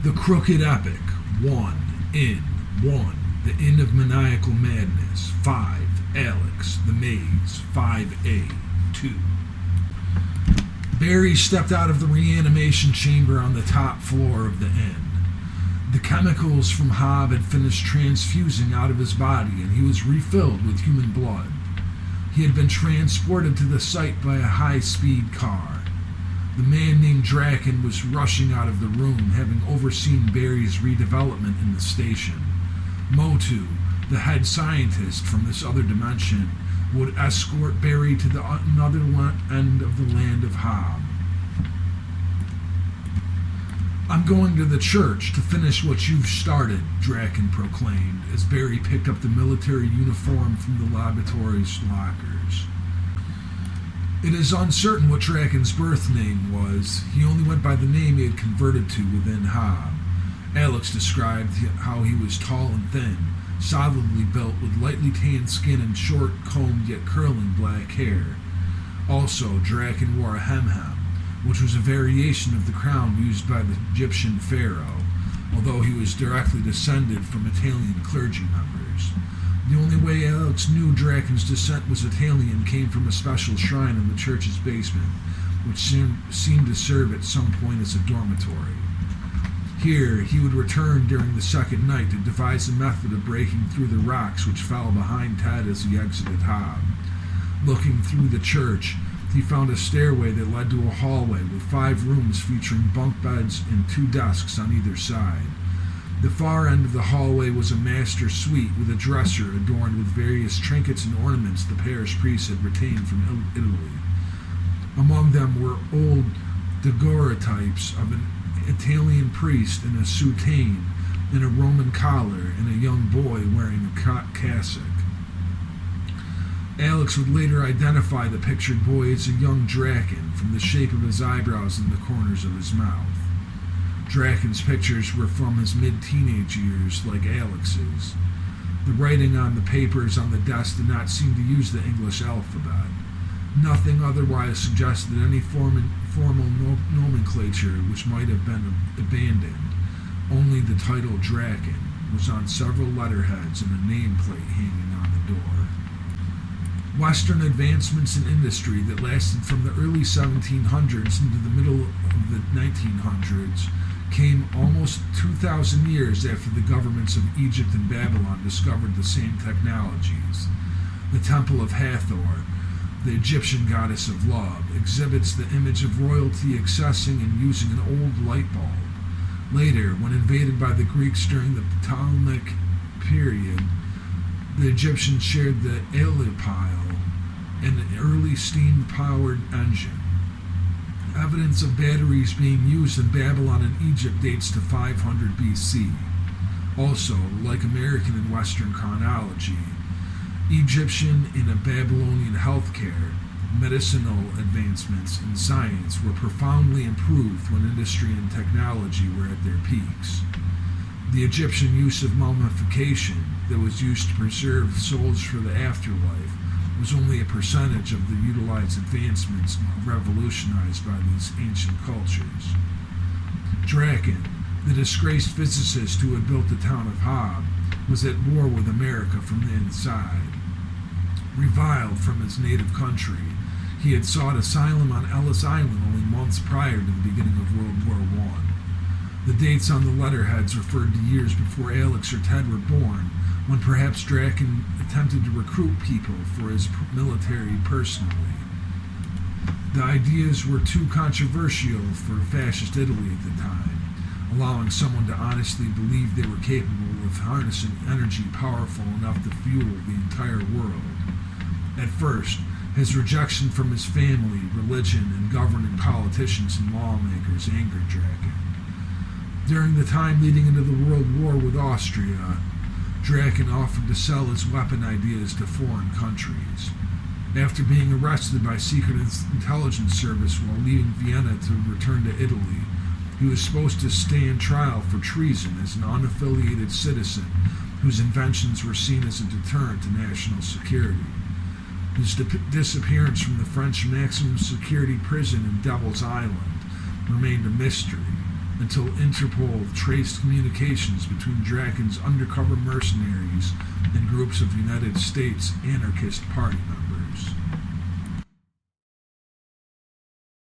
The Crooked Epic, 1, In, 1, The Inn of Maniacal Madness, 5, Alex, The Maze, 5A, 2. Barry stepped out of the reanimation chamber on the top floor of the inn. The chemicals from Hobb had finished transfusing out of his body, and he was refilled with human blood. He had been transported to the site by a high-speed car. The man named Draken was rushing out of the room, having overseen Barry's redevelopment in the station. Motu, the head scientist from this other dimension, would escort Barry to the another end of the land of Hobb. "I'm going to the church to finish what you've started," Draken proclaimed, as Barry picked up the military uniform from the laboratory's lockers. It is uncertain what Draken's birth name was. He only went by the name he had converted to within Hobb. Alex described how he was tall and thin, solidly built with lightly tanned skin and short, combed yet curling black hair. Also, Draken wore a hem-hem, which was a variation of the crown used by the Egyptian pharaoh, although he was directly descended from Italian clergy members. The only way Alex knew Draken's descent was Italian came from a special shrine in the church's basement, which seemed to serve at some point as a dormitory. Here, he would return during the second night to devise a method of breaking through the rocks which fell behind Ted as he exited Hobb. Looking through the church, he found a stairway that led to a hallway with 5 rooms featuring bunk beds and 2 desks on either side. The far end of the hallway was a master suite with a dresser adorned with various trinkets and ornaments the parish priest had retained from Italy. Among them were old daguerreotypes of an Italian priest in a soutane and a Roman collar and a young boy wearing a cassock. Alex would later identify the pictured boy as a young Draken from the shape of his eyebrows and the corners of his mouth. Draken's pictures were from his mid-teenage years, like Alex's. The writing on the papers on the desk did not seem to use the English alphabet. Nothing otherwise suggested any formal nomenclature which might have been abandoned. Only the title Draken was on several letterheads and a nameplate hanging on the door. Western advancements in industry that lasted from the early 1700s into the middle of the 1900s came almost 2,000 years after the governments of Egypt and Babylon discovered the same technologies. The Temple of Hathor, the Egyptian goddess of love, exhibits the image of royalty accessing and using an old light bulb. Later, when invaded by the Greeks during the Ptolemaic period, the Egyptians shared the Aeolipile, an early steam-powered engine. Evidence of batteries being used in Babylon and Egypt dates to 500 BC. Also, like American and Western chronology, Egyptian and Babylonian healthcare, medicinal advancements, and science were profoundly improved when industry and technology were at their peaks. The Egyptian use of mummification that was used to preserve souls for the afterlife was only a percentage of the utilized advancements revolutionized by these ancient cultures. Draken, the disgraced physicist who had built the town of Hobb, was at war with America from the inside. Reviled from his native country, he had sought asylum on Ellis Island only months prior to the beginning of World War I. The dates on the letterheads referred to years before Alex or Ted were born, when perhaps Draken attempted to recruit people for his military personally. The ideas were too controversial for fascist Italy at the time, allowing someone to honestly believe they were capable of harnessing energy powerful enough to fuel the entire world. At first, his rejection from his family, religion, and governing politicians and lawmakers angered Draken. During the time leading into the World War with Austria, Draken offered to sell his weapon ideas to foreign countries. After being arrested by Secret Intelligence Service while leaving Vienna to return to Italy, he was supposed to stand trial for treason as an unaffiliated citizen whose inventions were seen as a deterrent to national security. His disappearance from the French maximum security prison in Devil's Island remained a mystery, until Interpol traced communications between Draken's undercover mercenaries and groups of United States anarchist party members.